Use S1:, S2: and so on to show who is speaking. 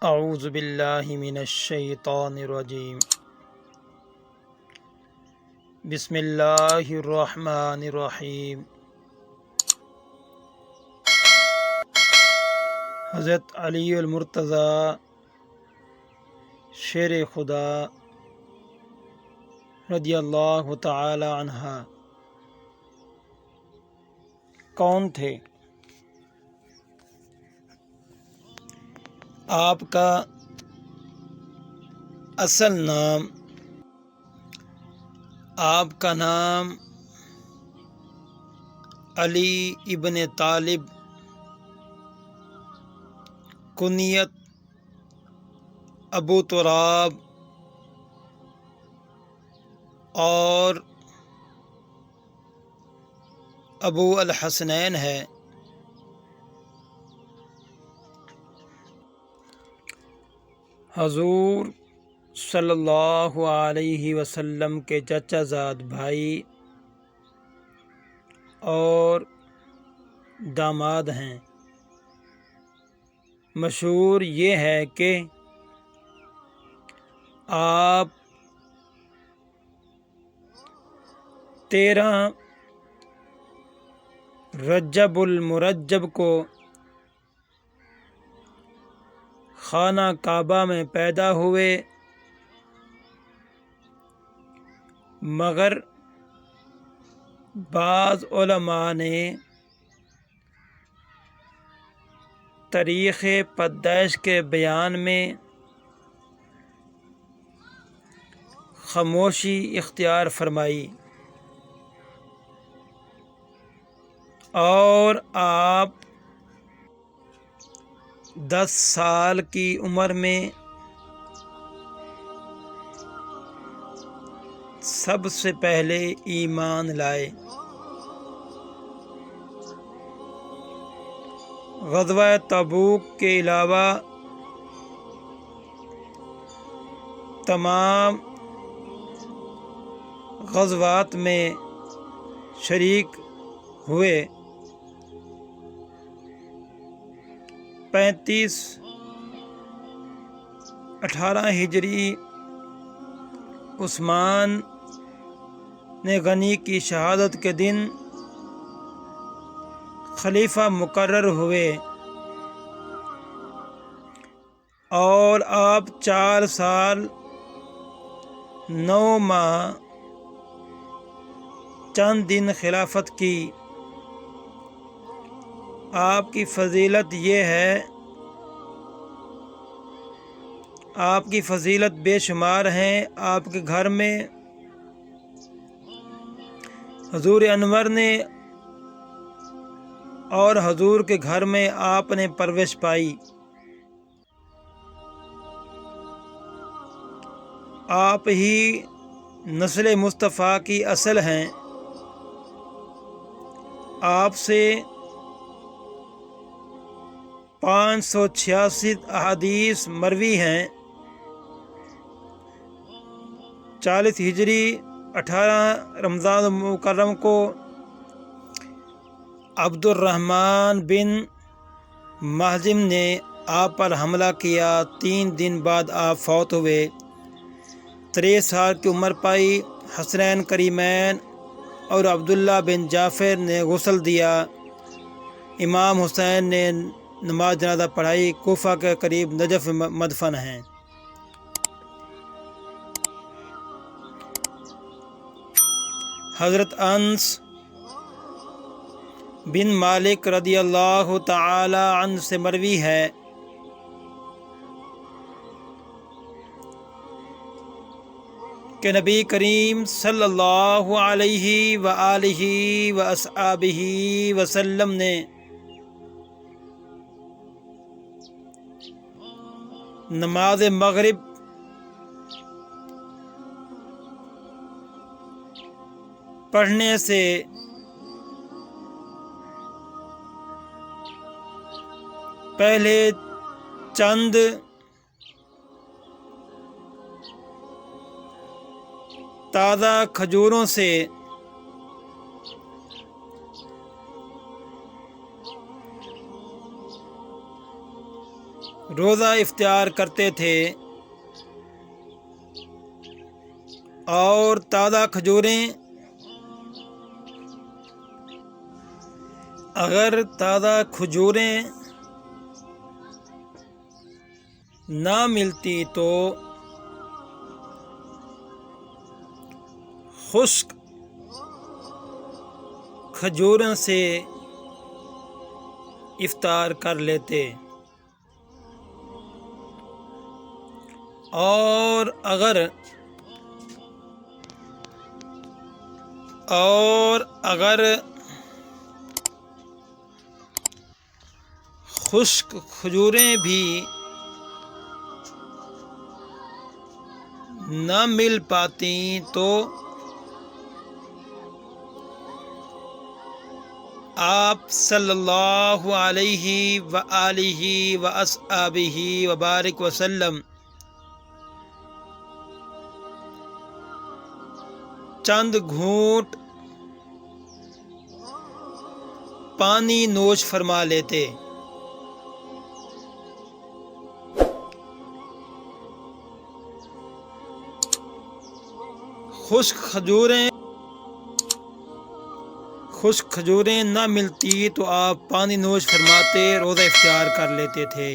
S1: اعوذ باللہ من الشیطان الرجیم بسم اللہ الرحمن الرحیم۔ حضرت علی المرتضیٰ شیر خدا رضی اللہ تعالی عنہ کون تھے؟ آپ کا اصل نام، آپ کا نام علی ابن طالب، کنیت ابو تراب اور ابو الحسنین ہے۔ حضور صلی اللہ علیہ وسلم کے چچا زاد بھائی اور داماد ہیں۔ مشہور یہ ہے کہ آپ 13 رجب المرجب کو خانہ کعبہ میں پیدا ہوئے، مگر بعض علماء نے تاریخ پیدائش کے بیان میں خاموشی اختیار فرمائی اور آپ 10 سال کی عمر میں سب سے پہلے ایمان لائے۔ غزوہ تبوک کے علاوہ تمام غزوات میں شریک ہوئے۔ 18 ہجری عثمان نے غنی کی شہادت کے دن خلیفہ مقرر ہوئے اور آپ 4 سال 9 ماہ چند دن خلافت کی۔ آپ کی فضیلت یہ ہے، آپ کی فضیلت بے شمار ہیں۔ آپ کے گھر میں حضور انور نے اور حضور کے گھر میں آپ نے پرورش پائی۔ آپ ہی نسل مصطفیٰ کی اصل ہیں۔ آپ سے 586 احادیث مروی ہیں۔ 40 ہجری 18 رمضان المکرم کو عبد الرحمن بن مہزم نے آپ پر حملہ کیا۔ 3 دن بعد آپ فوت ہوئے۔ 23 سال کی عمر پائی۔ حسنین کریمین اور عبداللہ بن جعفر نے غسل دیا۔ امام حسین نے نماز جنازہ پڑھائی۔ کوفہ کے قریب نجف مدفن ہیں۔ حضرت انس بن مالک رضی اللہ تعالی عنہ سے مروی ہے کہ نبی کریم صلی اللہ علیہ وآلہ وصحبہ وسلم نے نماز مغرب پڑھنے سے پہلے چند تازہ کھجوروں سے روزہ اختیار کرتے تھے اور تازہ کھجوریں اگر تازہ کھجوریں نہ ملتی تو خشک کھجوروں سے افطار کر لیتے، اور اگر خشک کھجوریں بھی نہ مل پاتی تو آپ صلی اللہ علیہ وآلہ وصحبہ وبارک وسلم چند گھونٹ پانی نوش فرما لیتے۔ خشک کھجوریں نہ ملتی تو آپ پانی نوش فرماتے، روزہ اختیار کر لیتے تھے۔